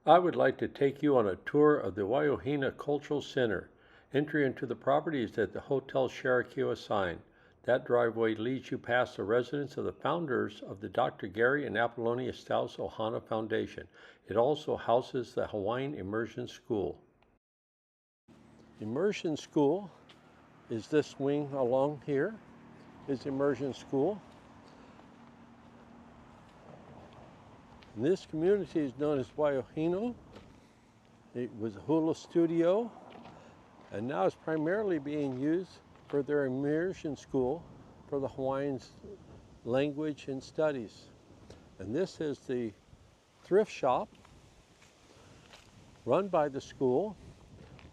I would like to take you on a tour of the Wai'ohina Cultural Center. Entry into the property is at the Hotel Shirakawa sign. That driveway leads you past the residence of the founders of the Dr. Gary and Apolonia Stice Ohana Foundation. It also houses the Hawaiian Immersion School. Immersion School is this wing along here, is Immersion School. And this community is known as Wai'ohinu. It was a hula studio, and now it's primarily being used for their immersion school for the Hawaiians' language and studies. And this is the thrift shop run by the school.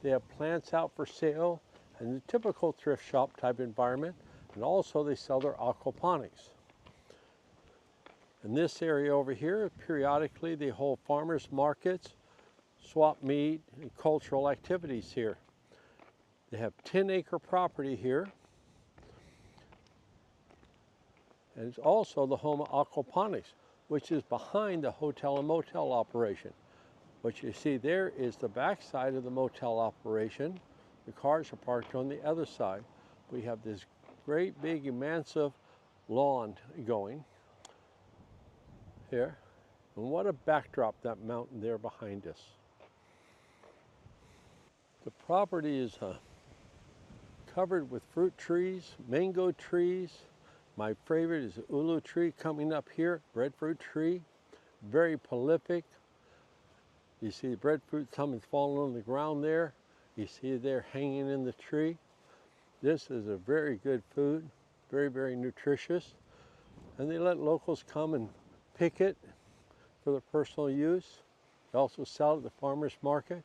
They have plants out for sale and the typical thrift shop type environment, and also they sell their aquaponics. In this area over here, periodically they hold farmers markets, swap meet, and cultural activities here. They have 10-acre property here. And it's also the home of Aquaponics, which is behind the hotel and motel operation. What you see there is the back side of the motel operation. The cars are parked on the other side. We have this great big massive lawn going here. And what a backdrop, that mountain there behind us. The property is covered with fruit trees, mango trees. My favorite is the ulu tree coming up here, breadfruit tree, very prolific. You see the breadfruit coming falling on the ground there. You see it there hanging in the tree. This is a very good food, very, very nutritious. And they let locals come and pick it for their personal use. They also sell it at the farmer's market.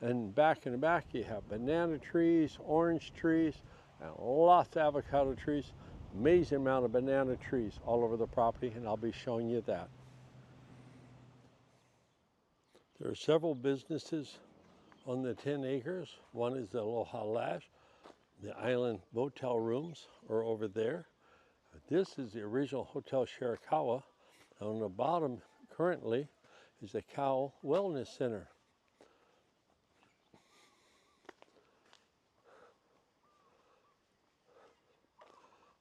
And back in the back you have banana trees, orange trees, and lots of avocado trees. Amazing amount of banana trees all over the property, and I'll be showing you that. There are several businesses on the 10 acres. One is the Aloha Lash. The island motel rooms are over there. This is the original Hotel Shirakawa. On the bottom currently is the Cow Wellness Center.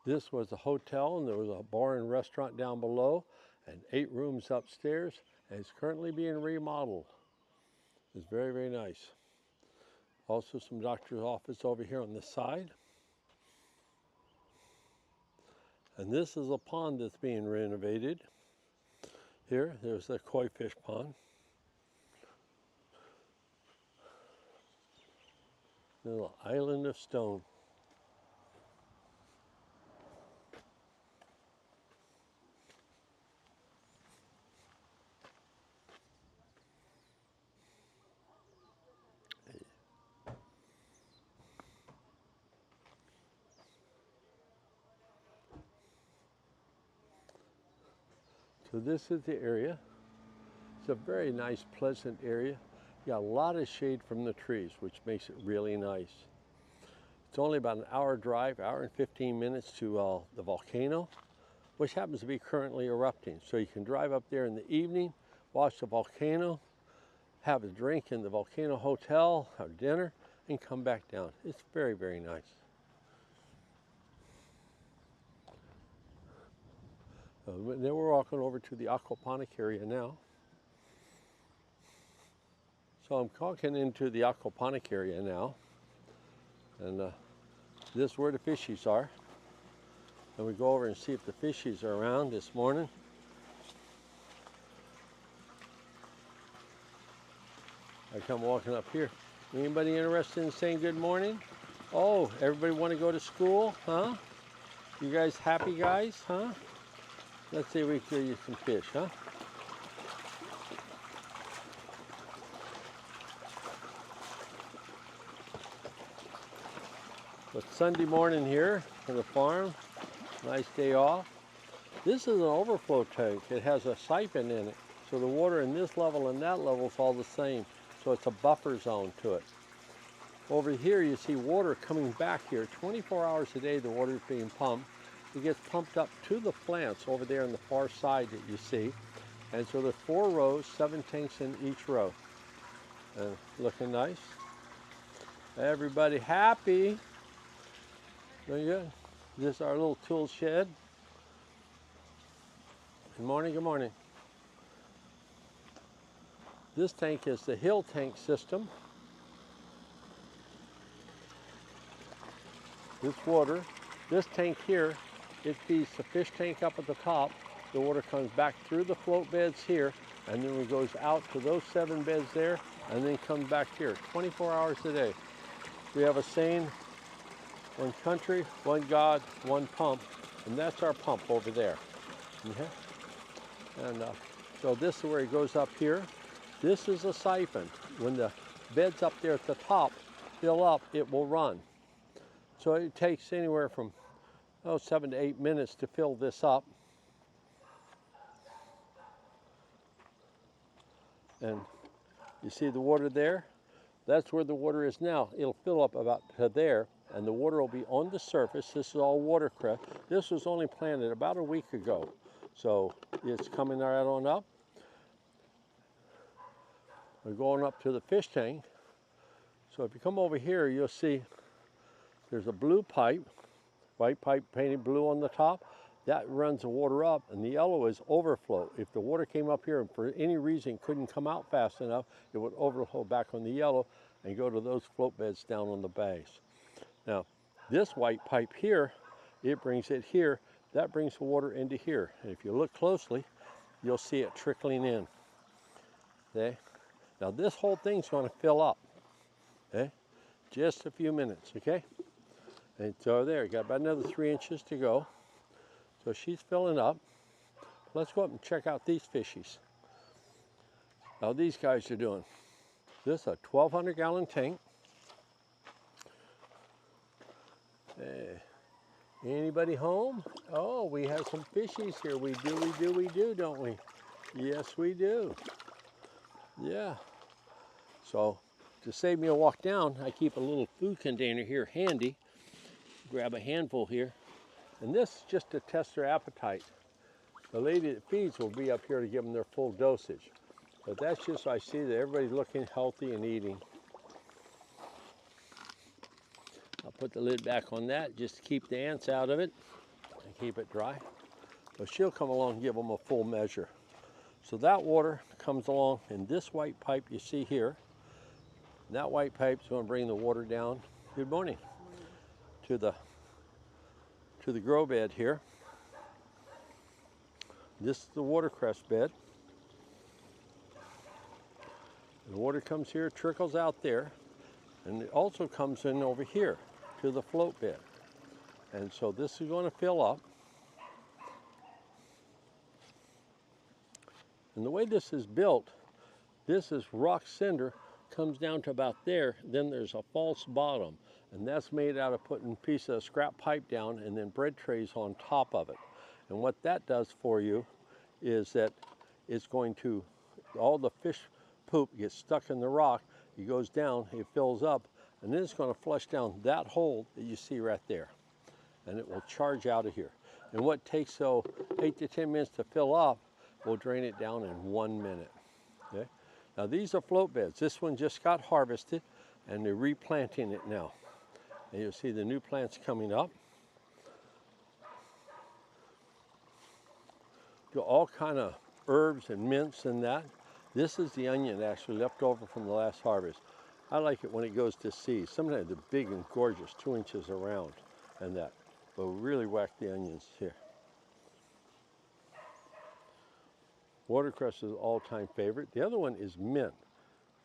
This was a hotel, and there was a bar and restaurant down below, and 8 rooms upstairs, and it's currently being remodeled. It's very, very nice. Also some doctor's office over here on the side. And this is a pond that's being renovated. Here, there's the koi fish pond. A little island of stone. So this is the area. It's a very nice, pleasant area. You got a lot of shade from the trees, which makes it really nice. It's only about an hour drive, hour and 15 minutes to the volcano, which happens to be currently erupting. So you can drive up there in the evening, watch the volcano, have a drink in the Volcano Hotel, have dinner, and come back down. It's very, very nice. Then we're walking over to the aquaponic area now. So I'm walking into the aquaponic area now. And this is where the fishies are. And we go over and see if the fishies are around this morning. I come walking up here. Anybody interested in saying good morning? Oh, everybody want to go to school, huh? You guys happy guys, huh? Let's see if we can get you some fish, huh? It's Sunday morning here for the farm. Nice day off. This is an overflow tank. It has a siphon in it. So the water in this level and that level is all the same. So it's a buffer zone to it. Over here you see water coming back here. 24 hours a day the water is being pumped. It gets pumped up to the plants over there on the far side that you see. And so there's 4 rows, 7 tanks in each row. And looking nice. Everybody happy. Doing good. This is our little tool shed. Good morning, good morning. This tank is the hill tank system. This water, this tank here, it feeds the fish tank up at the top. The water comes back through the float beds here, and then it goes out to those 7 beds there, and then comes back here, 24 hours a day. We have a saying, one country, one God, one pump, and that's our pump over there. Okay? And so this is where it goes up here. This is a siphon. When the beds up there at the top fill up, it will run. So it takes anywhere from 7 to 8 minutes to fill this up. And you see the water there? That's where the water is now. It'll fill up about to there, and the water will be on the surface. This is all watercress. This was only planted about a week ago. So it's coming right on up. We're going up to the fish tank. So if you come over here, you'll see there's a blue pipe, white pipe painted blue on the top. That runs the water up, and the yellow is overflow. If the water came up here and for any reason couldn't come out fast enough, it would overflow back on the yellow and go to those float beds down on the bays. Now, this white pipe here, it brings it here. That brings the water into here. And if you look closely, you'll see it trickling in. Okay? Now this whole thing's going to fill up. Okay? Just a few minutes, okay? And so there, got about another 3 inches to go. So she's filling up. Let's go up and check out these fishies. How these guys are doing. This is a 1,200 gallon tank. Anybody home? Oh, we have some fishies here. We do, don't we? Yes, we do. Yeah. So to save me a walk down, I keep a little food container here handy. Grab a handful here. And this is just to test their appetite. The lady that feeds will be up here to give them their full dosage. But that's just so I see that everybody's looking healthy and eating. I'll put the lid back on that just to keep the ants out of it and keep it dry. But she'll come along and give them a full measure. So that water comes along in this white pipe you see here. And that white pipe is going to bring the water down. Good morning. To the grow bed here. This is the watercress bed. The water comes here, trickles out there, and it also comes in over here to the float bed. And so this is going to fill up. And the way this is built, this is rock cinder, comes down to about there, then there's a false bottom. And that's made out of putting a piece of scrap pipe down and then bread trays on top of it. And what that does for you is that it's going to, all the fish poop gets stuck in the rock, it goes down, it fills up, and then it's going to flush down that hole that you see right there. And it will charge out of here. And what takes 8 to 10 minutes to fill up, we'll drain it down in 1 minute. Okay? Now these are float beds. This one just got harvested and they're replanting it now. And you'll see the new plants coming up. Do all kind of herbs and mints and that. This is the onion actually left over from the last harvest. I like it when it goes to seed. Sometimes they're big and gorgeous, 2 inches around and that. But we really whack the onions here. Watercress is an all-time favorite. The other one is mint,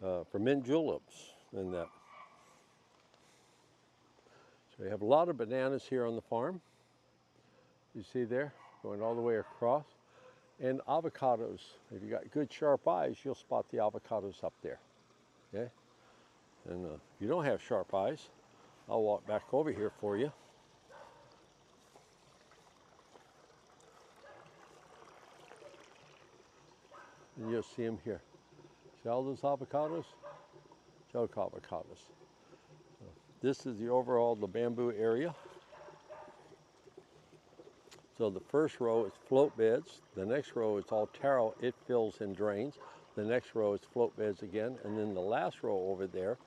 for mint juleps and that. So we have a lot of bananas here on the farm. You see there, going all the way across. And avocados. If you got good sharp eyes, you'll spot the avocados up there. Okay? And if you don't have sharp eyes, I'll walk back over here for you. And you'll see them here. See all those avocados? Choke avocados. So this is the overall, the bamboo area. So the first row is float beds. The next row is all taro. It fills and drains. The next row is float beds again. And then the last row over there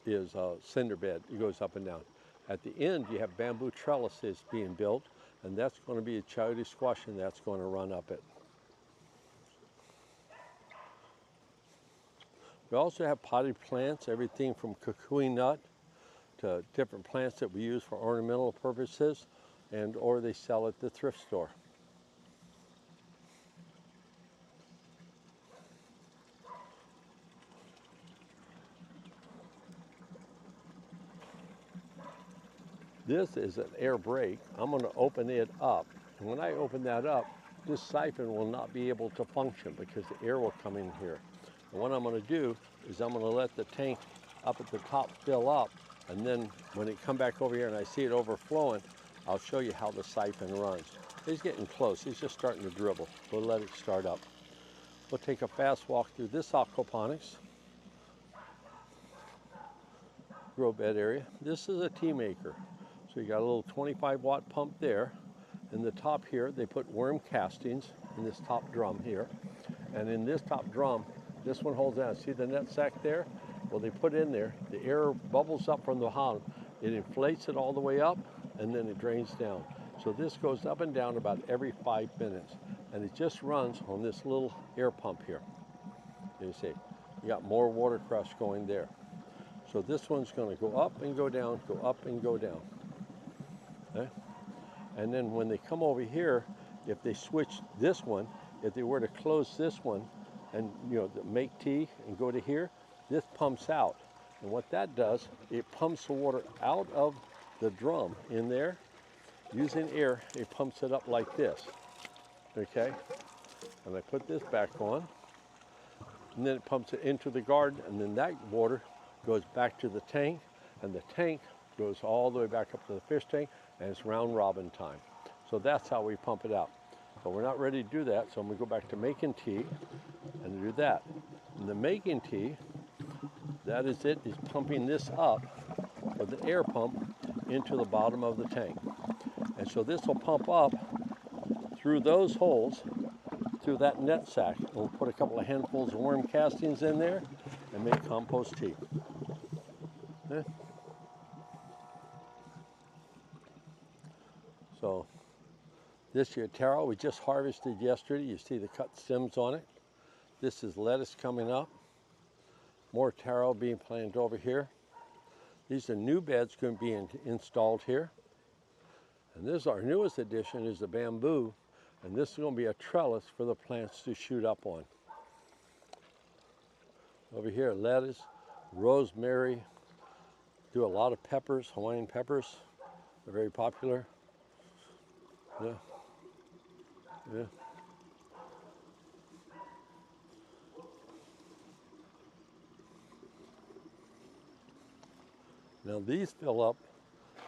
is a cinder bed. It goes up and down. At the end, you have bamboo trellises being built, and that's going to be a chayote squash, and that's going to run up it. We also have potted plants, everything from kukui nut to different plants that we use for ornamental purposes, and or they sell at the thrift store. This is an air brake. I'm going to open it up, and when I open that up, this siphon will not be able to function because the air will come in here. And what I'm going to do is I'm going to let the tank up at the top fill up, and then when it come back over here and I see it overflowing, I'll show you how the siphon runs. He's getting close. He's just starting to dribble. We'll let it start up. We'll take a fast walk through this aquaponics grow bed area. This is a tea maker. So you got a little 25-watt pump there. In the top here, they put worm castings in this top drum here. And in this top drum, this one holds down. See the net sack there? Well, they put in there, the air bubbles up from the bottom. It inflates it all the way up, and then it drains down. So this goes up and down about every 5 minutes. And it just runs on this little air pump here. You see, you got more water crush going there. So this one's going to go up and go down, go up and go down. Okay? And then when they come over here, if they switch this one, if they were to close this one and make tea and go to here, this pumps out. And what that does, it pumps the water out of the drum in there. Using air, it pumps it up like this. Okay? And I put this back on. And then it pumps it into the garden, and then that water goes back to the tank, and the tank goes all the way back up to the fish tank, and it's round robin time. So that's how we pump it out. But we're not ready to do that, so I'm going to go back to making tea and do that. And the making tea, that is it, is pumping this up with an air pump into the bottom of the tank. And so this will pump up through those holes, through that net sack. And we'll put a couple of handfuls of worm castings in there and make compost tea. Okay? So this here taro we just harvested yesterday. You see the cut stems on it. This is lettuce coming up. More taro being planted over here. These are new beds going to be installed here. And this, our newest addition, is the bamboo. And this is going to be a trellis for the plants to shoot up on. Over here, lettuce, rosemary, do a lot of peppers, Hawaiian peppers. They're very popular. Yeah. Yeah. Now these fill up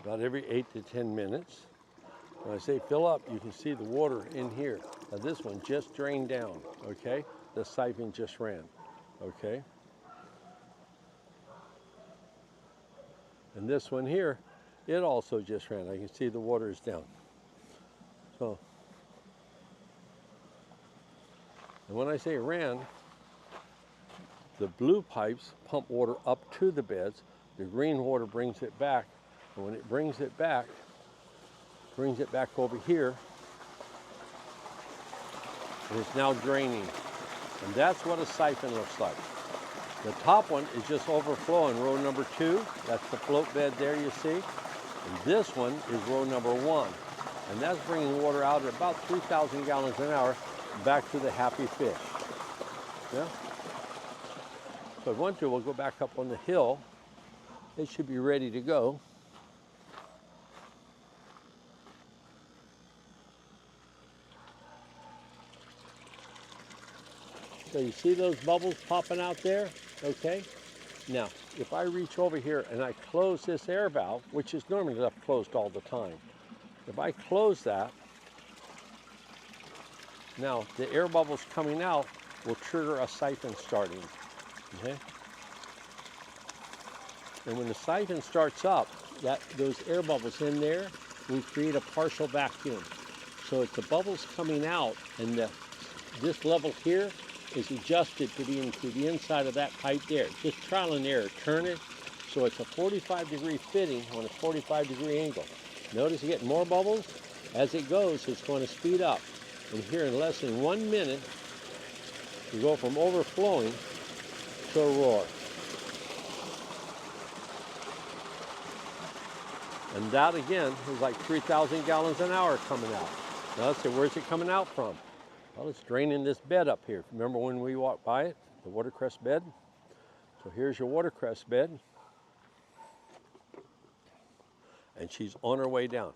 about every 8 to 10 minutes. When I say fill up, you can see the water in here. Now this one just drained down, okay? The siphon just ran, okay? And this one here, it also just ran. I can see the water is down. So, and when I say ran, the blue pipes pump water up to the beds. The green water brings it back. And when it brings it back over here, and it's now draining. And that's what a siphon looks like. The top one is just overflowing, row number 2. That's the float bed there you see. And this one is row number 1. And that's bringing water out at about 3,000 gallons an hour back to the happy fish. Yeah? So if I want to, we'll go back up on the hill. It should be ready to go. So you see those bubbles popping out there? Okay. Now, if I reach over here and I close this air valve, which is normally left closed all the time, if I close that, now the air bubbles coming out will trigger a siphon starting. Okay. And when the siphon starts up, those air bubbles in there will create a partial vacuum. So it's the bubbles coming out, and this level here is adjusted to be into the inside of that pipe there. Just trial and error, turn it so it's a 45-degree fitting on a 45-degree angle. Notice you get more bubbles. As it goes, it's going to speed up. And here in less than 1 minute, you go from overflowing to a roar. And that again is like 3,000 gallons an hour coming out. Now let's say, where's it coming out from? Well, it's draining this bed up here. Remember when we walked by it, the watercress bed? So here's your watercress bed. And she's on her way down.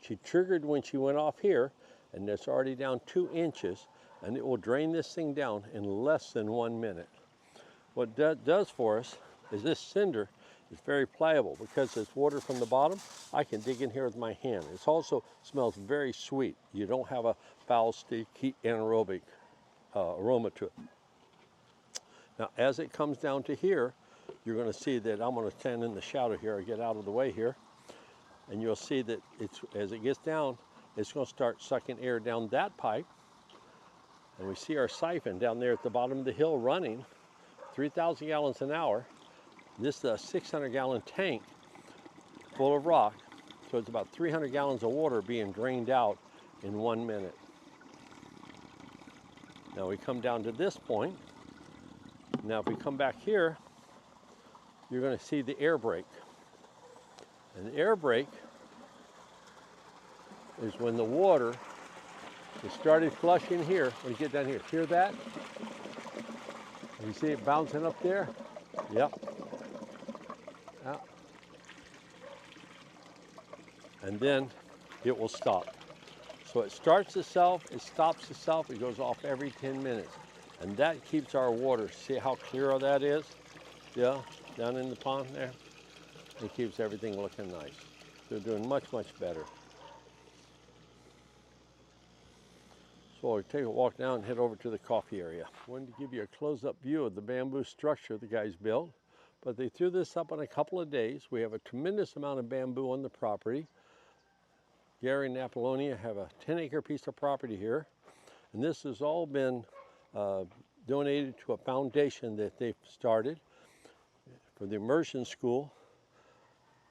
She triggered when she went off here, and it's already down 2 inches, and it will drain this thing down in less than 1 minute. What that does for us is this cinder is very pliable because there's water from the bottom. I can dig in here with my hand. It also smells very sweet. You don't have a foul, sticky, anaerobic aroma to it. Now, as it comes down to here, you're going to see that I'm going to stand in the shadow here. I get out of the way here, and you'll see that as it gets down, it's going to start sucking air down that pipe. And we see our siphon down there at the bottom of the hill running 3,000 gallons an hour. This is a 600-gallon tank full of rock, so it's about 300 gallons of water being drained out in 1 minute. Now we come down to this point. Now if we come back here, you're going to see the air brake. And the air brake is when the water is started flushing here. When you get down here, hear that? You see it bouncing up there? Yep. Out. And then it will stop. So it starts itself, it stops itself, it goes off every 10 minutes. And that keeps our water, see how clear that is? Yeah, down in the pond there. It keeps everything looking nice. They're doing much, much better. So we'll take a walk down and head over to the coffee area. I wanted to give you a close-up view of the bamboo structure the guys built, but they threw this up in a couple of days. We have a tremendous amount of bamboo on the property. Gary and Apolonia have a 10-acre piece of property here, and this has all been donated to a foundation that they've started for the immersion school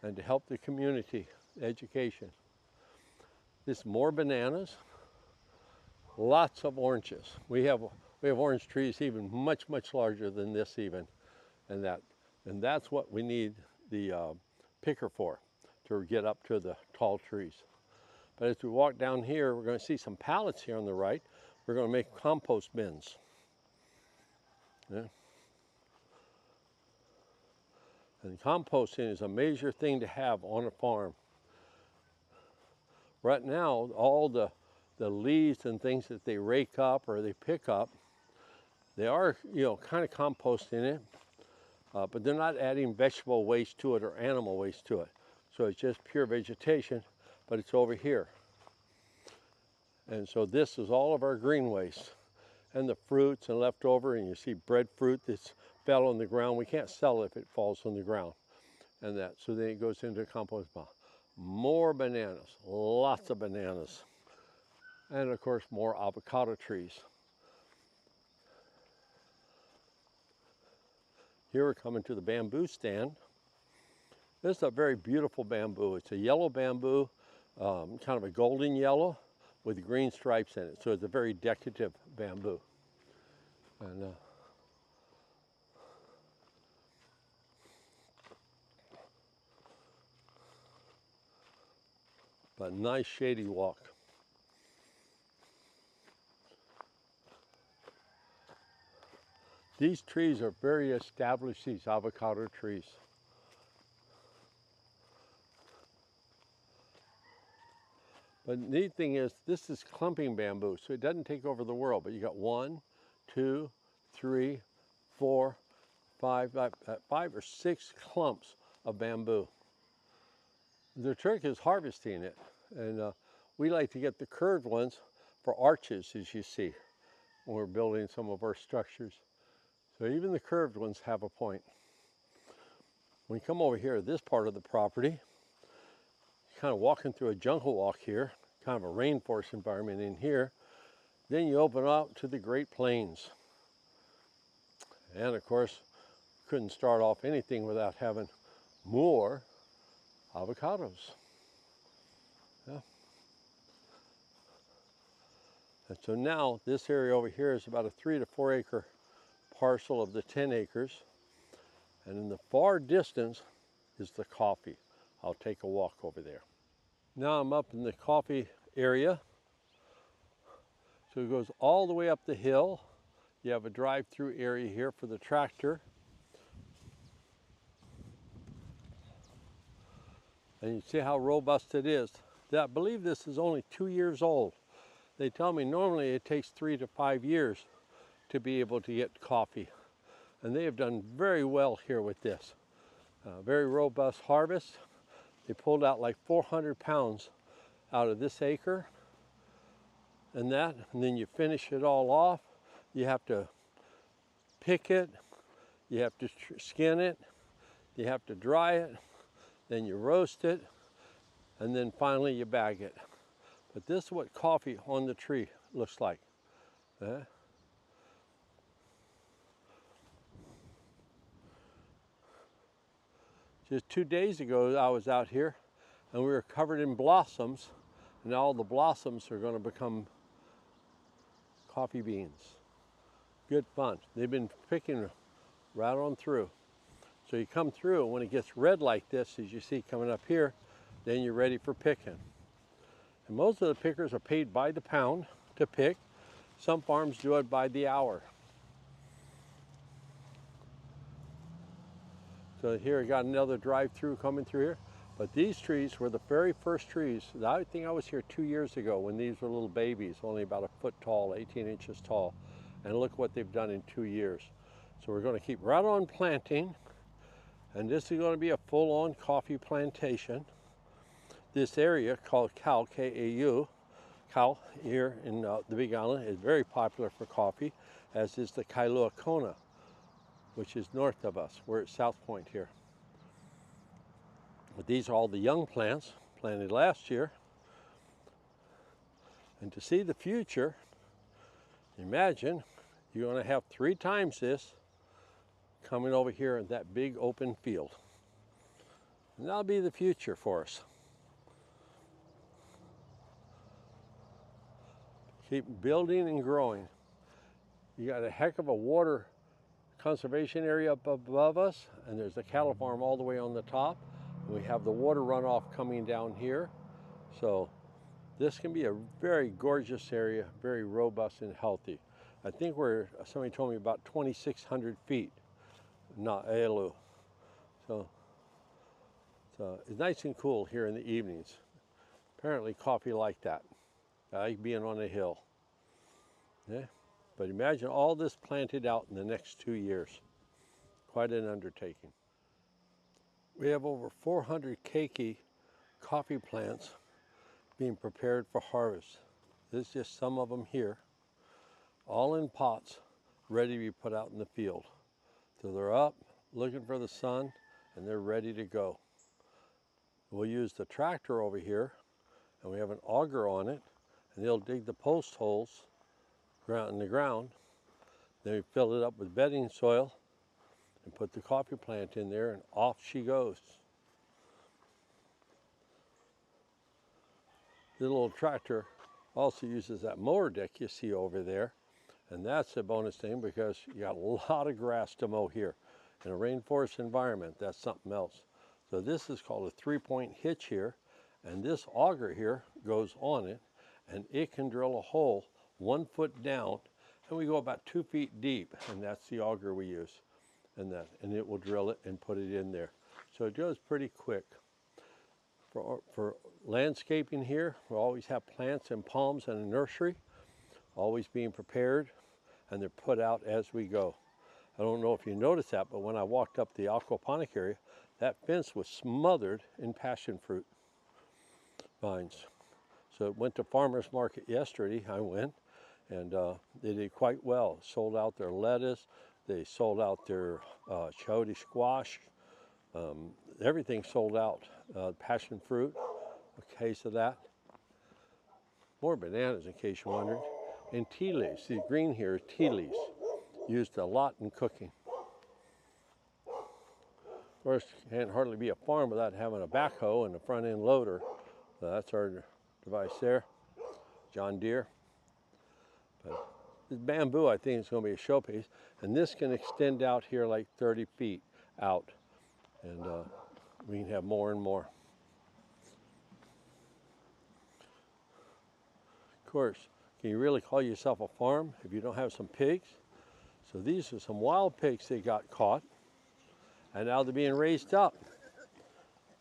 and to help the community education. This is more bananas, lots of oranges. We have orange trees even much larger than this even, and that's what we need the picker for, to get up to the tall trees. But as we walk down here, we're going to see some pallets here on the right. We're going to make compost bins. Yeah. And composting is a major thing to have on a farm. Right now, all the leaves and things that they rake up or they pick up, they are, kind of composting it, but they're not adding vegetable waste to it or animal waste to it. So it's just pure vegetation, but it's over here. And so this is all of our green waste and the fruits and leftover, and you see breadfruit that's fell on the ground. We can't sell it if it falls on the ground and that. So then it goes into a compost pile. More bananas, lots of bananas. And of course, more avocado trees. Here we're coming to the bamboo stand. This is a very beautiful bamboo. It's a yellow bamboo, kind of a golden yellow with green stripes in it. So it's a very decorative bamboo. And but nice shady walk. These trees are very established, these avocado trees. But the neat thing is, this is clumping bamboo, so it doesn't take over the world. But you got 1, 2, 3, 4, 5 or 6 clumps of bamboo. The trick is harvesting it, and we like to get the curved ones for arches, as you see, when we're building some of our structures. So even the curved ones have a point. When you come over here, this part of the property, kind of walking through a jungle walk here. kind of a rainforest environment in here. Then you open up to the Great Plains. And of course, couldn't start off anything without having more avocados. Yeah. And so now this area over here is about a 3 to 4 acre parcel of the 10 acres. And in the far distance is the coffee. I'll take a walk over there. Now I'm up in the coffee area. So it goes all the way up the hill. You have a drive-through area here for the tractor. And you see how robust it is. I believe this is only 2 years old. They tell me normally it takes 3 to 5 years to be able to get coffee. And they have done very well here with this. Very robust harvest. They pulled out like 400 pounds out of this acre and then you finish it all off. You have to pick it, you have to skin it, you have to dry it, then you roast it, and then finally you bag it. But this is what coffee on the tree looks like. Just 2 days ago, I was out here and we were covered in blossoms, and all the blossoms are going to become coffee beans. Good fun. They've been picking right on through. So you come through, when it gets red like this, as you see coming up here, then you're ready for picking. And most of the pickers are paid by the pound to pick. Some farms do it by the hour. So here I got another drive-through coming through here. But these trees were the very first trees. I think I was here 2 years ago when these were little babies, only about a foot tall, 18 inches tall. And look what they've done in 2 years. So we're going to keep right on planting. And this is going to be a full-on coffee plantation. This area called Kau, K-A-U, Kau here in the Big Island is very popular for coffee, as is the Kailua Kona, which is north of us. We're at South Point here. But these are all the young plants planted last year. And to see the future, imagine you're going to have 3 times this coming over here in that big open field. And that'll be the future for us. Keep building and growing. You got a heck of a water conservation area up above us, and there's a cattle farm all the way on the top. We have the water runoff coming down here. So this can be a very gorgeous area, very robust and healthy. I think somebody told me about 2,600 feet, not elu. So it's nice and cool here in the evenings. Apparently coffee like that. I like being on a hill. Yeah? But imagine all this planted out in the next 2 years. Quite an undertaking. We have over 400 keiki coffee plants being prepared for harvest. This is just some of them here, all in pots, ready to be put out in the field. So they're up, looking for the sun, and they're ready to go. We'll use the tractor over here, and we have an auger on it, and they'll dig the post holes in the ground. Then we fill it up with bedding soil and put the coffee plant in there, and off she goes. The little tractor also uses that mower deck you see over there, and that's a bonus thing because you got a lot of grass to mow here. In a rainforest environment, that's something else. So this is called a 3-point hitch here, and this auger here goes on it, and it can drill a hole 1 foot down, and we go about 2 feet deep, and that's the auger we use. And it will drill it and put it in there. So it goes pretty quick. For landscaping here, we always have plants and palms in a nursery, always being prepared, and they're put out as we go. I don't know if you noticed that, but when I walked up the aquaponic area, that fence was smothered in passion fruit vines. So it went to farmer's market yesterday. I went, and they did quite well. Sold out their lettuce. They sold out their chayote squash. Everything sold out. Passion fruit, a case of that. More bananas, in case you wondered. And tea leaves. See, green here is tea leaves. Used a lot in cooking. Of course, can't hardly be a farm without having a backhoe and a front end loader. So that's our device there. John Deere. But this bamboo, I think, is going to be a showpiece. And this can extend out here like 30 feet out. And we can have more and more. Of course, can you really call yourself a farm if you don't have some pigs? So these are some wild pigs they got caught. And now they're being raised up.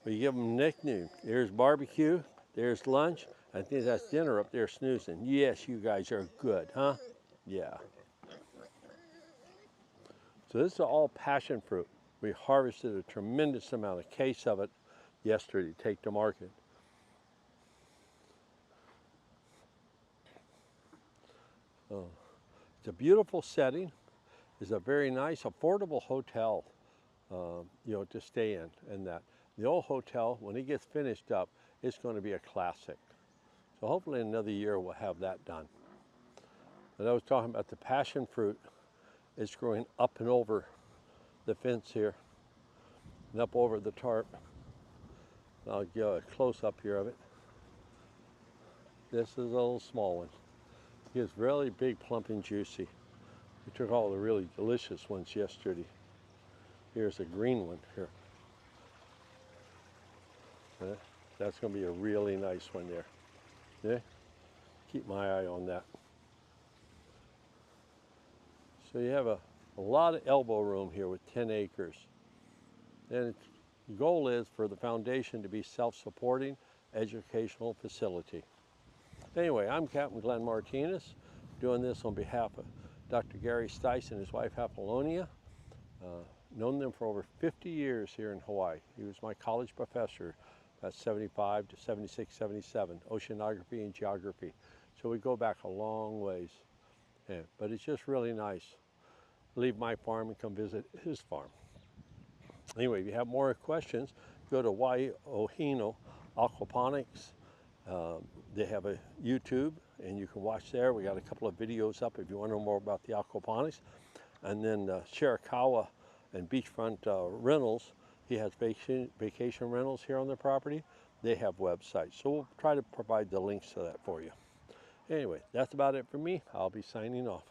We give them nicknames. There's barbecue, there's lunch. I think that's dinner up there snoozing. Yes, you guys are good, huh? Yeah. So this is all passion fruit. We harvested a tremendous amount, a case of it yesterday to take to market. Oh, it's a beautiful setting. It's a very nice, affordable hotel, to stay in. And that the old hotel, when it gets finished up, it's going to be a classic. So hopefully in another year we'll have that done. But I was talking about the passion fruit. It's growing up and over the fence here, and up over the tarp. I'll give a close up here of it. This is a little small one. It's really big, plump, and juicy. We took all the really delicious ones yesterday. Here's a green one here. That's going to be a really nice one there. Yeah? Keep my eye on that. So you have a lot of elbow room here with 10 acres. And the goal is for the foundation to be self-supporting educational facility. Anyway, I'm Captain Glenn Martinez, doing this on behalf of Dr. Gary Stice and his wife Apolonia. Known them for over 50 years here in Hawaii. He was my college professor, that's 75 to 76, 77, oceanography and geography. So we go back a long ways. Yeah, but it's just really nice. Leave my farm and come visit his farm. Anyway, if you have more questions, go to Wai'ohina Aquaponics. They have a YouTube, and you can watch there. We got a couple of videos up if you want to know more about the aquaponics. And then Shirakawa and Beachfront Rentals, he has vacation rentals here on the property. They have websites, so we'll try to provide the links to that for you. Anyway, that's about it for me. I'll be signing off.